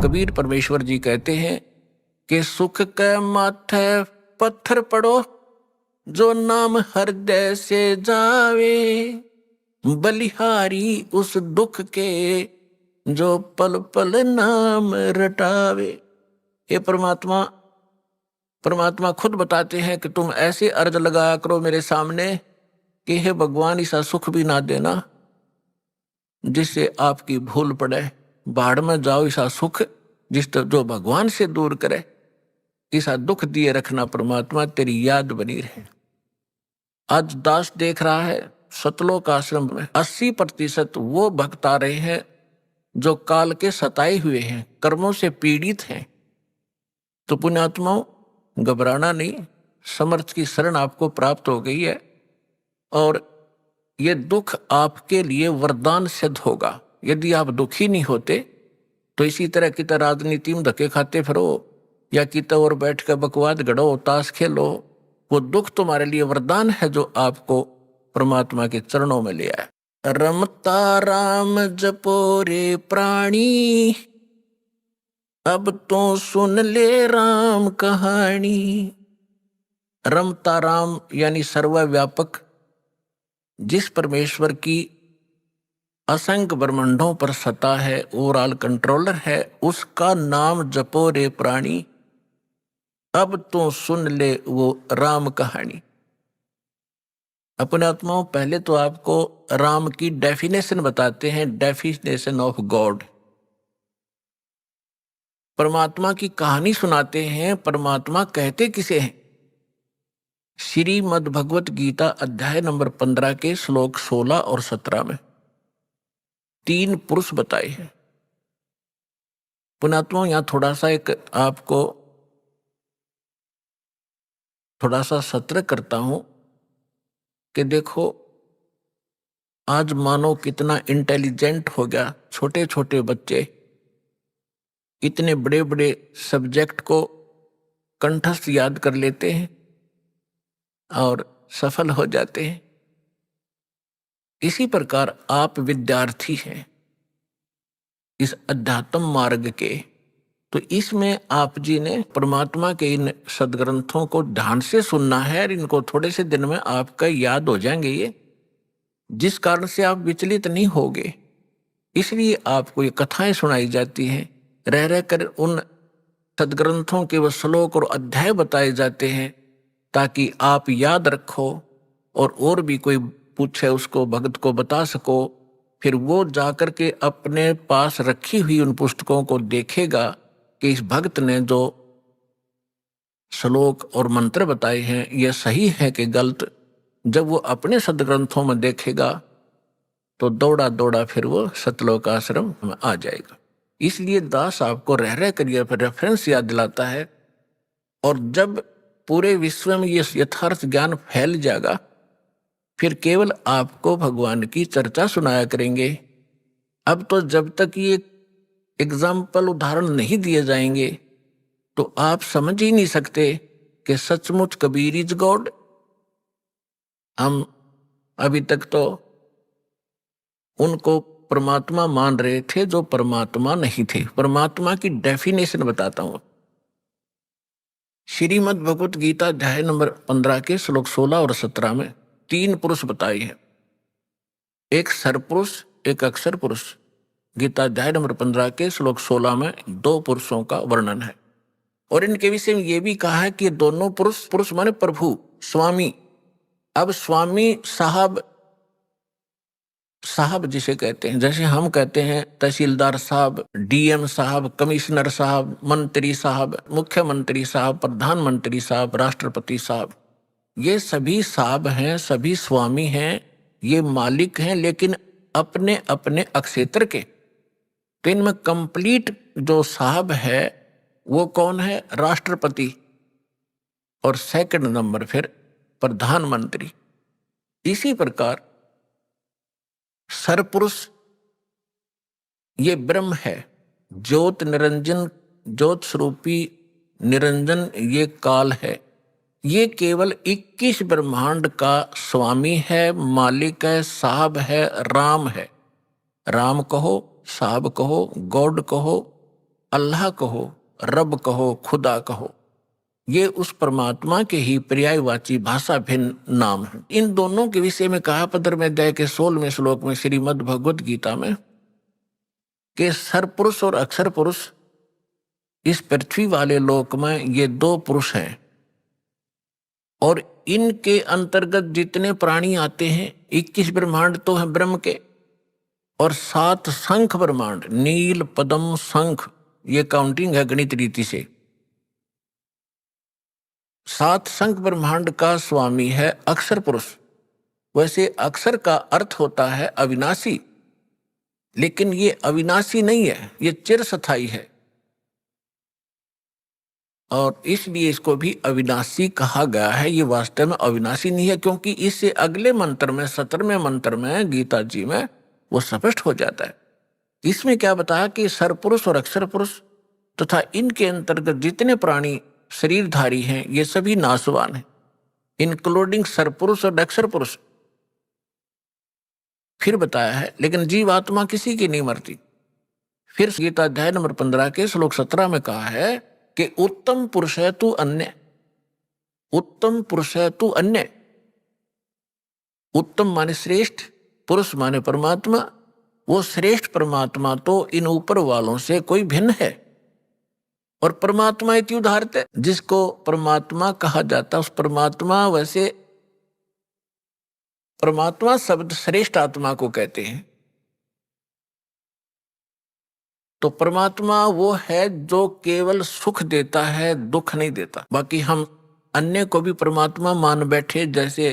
कबीर परमेश्वर जी कहते हैं कि सुख के माथे पत्थर पड़ो, जो नाम हृदय से जावे, बलिहारी उस दुख के, जो पल पल नाम रटावे। हे परमात्मा, परमात्मा खुद बताते हैं कि तुम ऐसे अर्ज लगाया करो मेरे सामने कि हे भगवान, ऐसा सुख भी ना देना जिससे आपकी भूल पड़े। बाढ़ में जाओ ऐसा सुख जो भगवान से दूर करे, ऐसा दुख दिए रखना परमात्मा, तेरी याद बनी रहे। आज दास देख रहा है सतलोक आश्रम में 80% वो भक्त आ रहे हैं जो काल के सताए हुए हैं, कर्मों से पीड़ित हैं। तो पुण्यात्माओं, घबराना नहीं, समर्थ की शरण आपको प्राप्त हो गई है और ये दुख आपके लिए वरदान सिद्ध होगा। यदि आप दुखी नहीं होते तो इसी तरह की तरह राजनीति में धक्के खाते फिरो या कित और बैठ कर बकवाद गढ़ो, ताश खेलो, वो दुख तुम्हारे लिए वरदान है जो आपको परमात्मा के चरणों में ले आए। रमता राम जपो रे प्राणी, अब तो सुन ले राम कहानी। रमता राम यानी सर्वव्यापक, जिस परमेश्वर की असंख्य ब्रह्मांडों पर सत्ता है, ओवरऑल कंट्रोलर है, उसका नाम जपो रे प्राणी, अब तो सुन ले वो राम कहानी। अपने आत्माओं, पहले तो आपको राम की डेफिनेशन बताते हैं, डेफिनेशन ऑफ गॉड। परमात्मा की कहानी सुनाते हैं, परमात्मा कहते किसे हैं। श्रीमद् भगवत गीता अध्याय नंबर 15 के श्लोक 16 और 17 में 3 पुरुष बताए हैं। पुण्यात्माओं, यहां थोड़ा सा एक आपको थोड़ा सा सतर्क करता हूं कि देखो, आज मानो कितना इंटेलिजेंट हो गया, छोटे छोटे बच्चे इतने बड़े बड़े सब्जेक्ट को कंठस्थ याद कर लेते हैं और सफल हो जाते हैं। इसी प्रकार आप विद्यार्थी हैं इस अध्यात्म मार्ग के, तो इसमें आप जी ने परमात्मा के इन सदग्रंथों को ध्यान से सुनना है और इनको थोड़े से दिन में आपका याद हो जाएंगे ये, जिस कारण से आप विचलित नहीं होगे। इसलिए आपको ये कथाएं सुनाई जाती हैं, रह रह कर उन सदग्रंथों के वो श्लोक और अध्याय बताए जाते हैं ताकि आप याद रखो और भी कोई पूछे उसको भक्त को बता सको। फिर वो जाकर के अपने पास रखी हुई उन पुस्तकों को देखेगा कि इस भक्त ने जो श्लोक और मंत्र बताए हैं ये सही है कि गलत। जब वो अपने सदग्रंथों में देखेगा तो दौड़ा दौड़ा फिर वो सतलोक आश्रम में आ जाएगा। इसलिए दास आपको रह रह कर ये रेफरेंस याद दिलाता है, और जब पूरे विश्व में ये यथार्थ ज्ञान फैल जाएगा फिर केवल आपको भगवान की चर्चा सुनाया करेंगे। अब तो जब तक ये एग्जाम्पल उदाहरण नहीं दिए जाएंगे तो आप समझ ही नहीं सकते कि सचमुच कबीर इज गॉड। हम अभी तक तो उनको परमात्मा मान रहे थे जो परमात्मा नहीं थे। परमात्मा की डेफिनेशन बताता हूं। श्रीमद् भगवत गीता अध्याय नंबर 15 के श्लोक 16 और 17 में 3 पुरुष बताए हैं, एक सरपुरुष एक अक्षर पुरुष। गीता अध्याय नंबर 15 के श्लोक 16 में 2 पुरुषों का वर्णन है और इनके विषय में यह भी कहा है कि दोनों पुरुष, पुरुष माने प्रभु, स्वामी। अब स्वामी साहब, साहब जिसे कहते हैं, जैसे हम कहते हैं तहसीलदार साहब, डीएम साहब, कमिश्नर साहब, मंत्री साहब, मुख्यमंत्री साहब, प्रधानमंत्री साहब, राष्ट्रपति साहब, ये सभी साहब हैं, सभी स्वामी हैं, ये मालिक हैं, लेकिन अपने अपने अक्षेत्र के। तो इनमें कंप्लीट जो साहब है वो कौन है? राष्ट्रपति, और सेकंड नंबर फिर प्रधानमंत्री। इसी प्रकार सरपुरुष ये ब्रह्म है, ज्योत निरंजन, ज्योत स्वरूपी निरंजन ये काल है। ये केवल 21 ब्रह्मांड का स्वामी है, मालिक है, साहब है, राम है। राम कहो, साहब कहो, गॉड कहो, अल्लाह कहो, रब कहो, खुदा कहो, ये उस परमात्मा के ही पर्यायवाची भाषा भिन्न नाम है। इन दोनों के विषय में कहा 15वें अध्याय के 16वें श्लोक में श्रीमद् भगवत गीता में कि सरपुरुष और अक्षर पुरुष इस पृथ्वी वाले लोक में ये दो पुरुष हैं, और इनके अंतर्गत जितने प्राणी आते हैं 21 ब्रह्मांड तो हैं ब्रह्म के, और 7 शंख ब्रह्मांड, नील पद्म शंख, ये काउंटिंग है गणित रीति से। 7 शंख ब्रह्मांड का स्वामी है अक्षर पुरुष। वैसे अक्षर का अर्थ होता है अविनाशी, लेकिन ये अविनाशी नहीं है, ये चिरस्थायी है, और इसलिए इसको भी अविनाशी कहा गया है। ये वास्तव में अविनाशी नहीं है, क्योंकि इससे अगले मंत्र में 17वें मंत्र में गीता जी में वो स्पष्ट हो जाता है। इसमें क्या बताया कि सरपुरुष और अक्षर पुरुष तथा इनके अंतर्गत जितने प्राणी शरीरधारी हैं ये सभी नाशवान हैं, इंक्लूडिंग सरपुरुष और अक्षर पुरुष। फिर बताया है लेकिन जीवात्मा किसी की नहीं मरती। फिर गीता अध्याय नंबर 15 के श्लोक 17 में कहा है कि उत्तम पुरुष है तू अन्य, उत्तम पुरुष है तू अन्य। उत्तम माने श्रेष्ठ, पुरुष माने परमात्मा। वो श्रेष्ठ परमात्मा तो इन ऊपर वालों से कोई भिन्न है, और परमात्मा इति उदाहरते, जिसको परमात्मा कहा जाता उस परमात्मा, वैसे परमात्मा शब्द श्रेष्ठ आत्मा को कहते हैं। तो परमात्मा वो है जो केवल सुख देता है, दुख नहीं देता। बाकी हम अन्य को भी परमात्मा मान बैठे, जैसे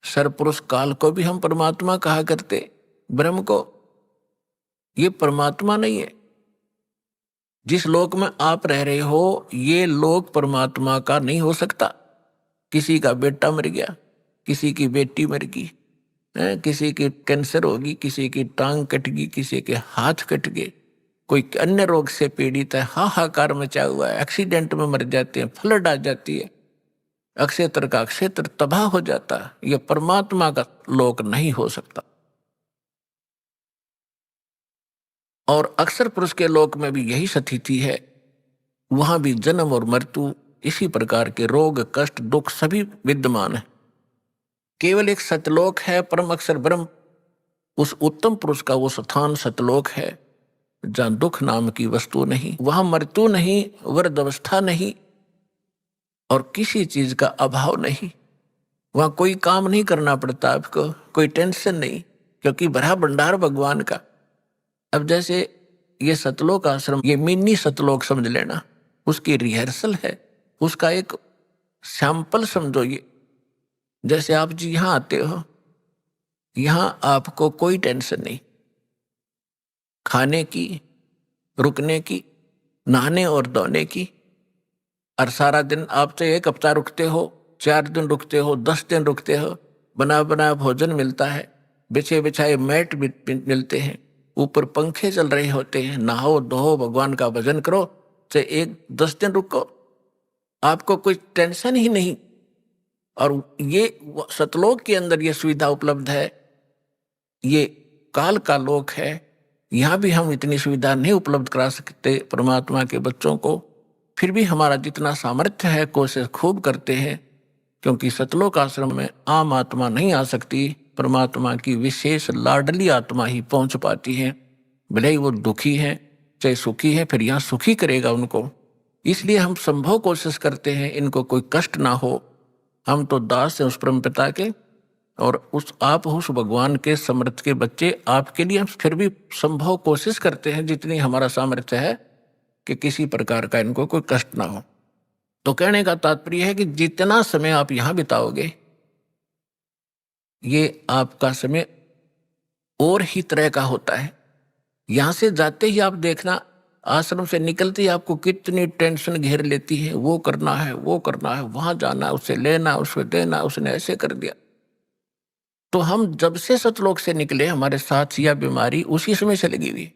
सरपुरुष काल को भी हम परमात्मा कहा करते, ब्रह्म को। ये परमात्मा नहीं है। जिस लोक में आप रह रहे हो ये लोक परमात्मा का नहीं हो सकता। किसी का बेटा मर गया, किसी की बेटी मर गई, किसी की कैंसर होगी, किसी की टांग कट गई, किसी के हाथ कट गए, कोई अन्य रोग से पीड़ित है, हाहाकार मचा हुआ है, एक्सीडेंट में मर जाते हैं, फ्लड आ जाती है, अक्षेत्र का क्षेत्र तबाह हो जाता है। यह परमात्मा का लोक नहीं हो सकता। और अक्षर पुरुष के लोक में भी यही स्थिति है। वहां भी जन्म और मृत्यु, इसी प्रकार के रोग कष्ट दुख सभी विद्यमान है। केवल एक सतलोक है, परम अक्षर ब्रह्म, उस उत्तम पुरुष का वो स्थान सतलोक है जहां दुख नाम की वस्तु नहीं, वहां मृत्यु नहीं, वृद्ध अवस्था नहीं, और किसी चीज का अभाव नहीं। वहां कोई काम नहीं करना पड़ता आपको, कोई टेंशन नहीं, क्योंकि भरा भंडार भगवान का। अब जैसे ये सतलोक आश्रम, ये मिनी सतलोक समझ लेना, उसकी रिहर्सल है, उसका एक सैंपल समझो। ये जैसे आप जी यहाँ आते हो, यहाँ आपको कोई टेंशन नहीं, खाने की, रुकने की, नहाने और धोने की, और सारा दिन आप तो 1 हफ्ता रुकते हो, 4 दिन रुकते हो, 10 दिन रुकते हो, बना बना भोजन मिलता है, बिछे बिछाए मैट मिलते हैं, ऊपर पंखे चल रहे होते हैं, नहाओ धो, भगवान का भजन करो, चाहे 10 दिन रुको, आपको कोई टेंशन ही नहीं। और ये सतलोक के अंदर ये सुविधा उपलब्ध है। ये काल का लोक है, यहाँ भी हम इतनी सुविधा नहीं उपलब्ध करा सकते परमात्मा के बच्चों को। फिर भी हमारा जितना सामर्थ्य है कोशिश खूब करते हैं, क्योंकि सतलोक आश्रम में आम आत्मा नहीं आ सकती, परमात्मा की विशेष लाडली आत्मा ही पहुंच पाती है। भले ही वो दुखी है चाहे सुखी है, फिर यहाँ सुखी करेगा उनको। इसलिए हम संभव कोशिश करते हैं इनको कोई कष्ट ना हो। हम तो दास हैं उस परम पिता के, और आप उस भगवान के समर्थ के बच्चे, आपके लिए हम फिर भी संभव कोशिश करते हैं जितनी हमारा सामर्थ्य है कि किसी प्रकार का इनको कोई कष्ट ना हो। तो कहने का तात्पर्य है कि जितना समय आप यहाँ बिताओगे, ये आपका समय और ही तरह का होता है। यहाँ से जाते ही आप देखना, आश्रम से निकलते ही आपको कितनी टेंशन घेर लेती है, वो करना है, वो करना है, वहां जाना, उसे लेना, उसे देना, उसने ऐसे कर दिया। तो हम जब से सतलोक से निकले, हमारे साथ यह बीमारी उसी समय से लगी हुई।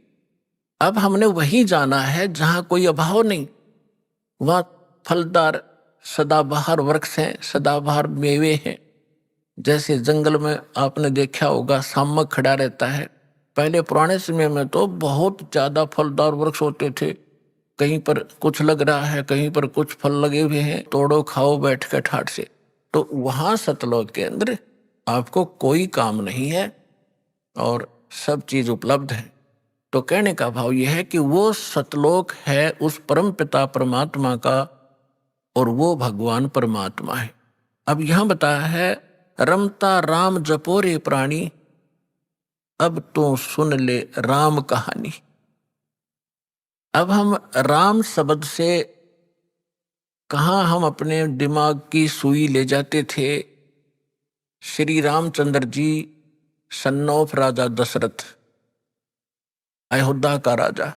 अब हमने वही जाना है जहां कोई अभाव नहीं, वहां फलदार सदाबहार वृक्ष हैं, सदाबहार मेवे हैं। जैसे जंगल में आपने देखा होगा शामक खड़ा रहता है, पहले पुराने समय में तो बहुत ज्यादा फलदार वृक्ष होते थे, कहीं पर कुछ लग रहा है, कहीं पर कुछ फल लगे हुए हैं, तोड़ो खाओ बैठ के ठाट से। तो वहां सतलोक के अंदर आपको कोई काम नहीं है और सब चीज उपलब्ध है। तो कहने का भाव यह है कि वो सतलोक है उस परम पिता परमात्मा का और वो भगवान परमात्मा है। अब यहां बताया है रमता राम जपोरे प्राणी, अब तो सुन ले राम कहानी। अब हम राम शब्द से कहाँ हम अपने दिमाग की सुई ले जाते थे। श्री रामचंद्र जी सन ऑफ राजा दशरथ, अयोध्या का राजा,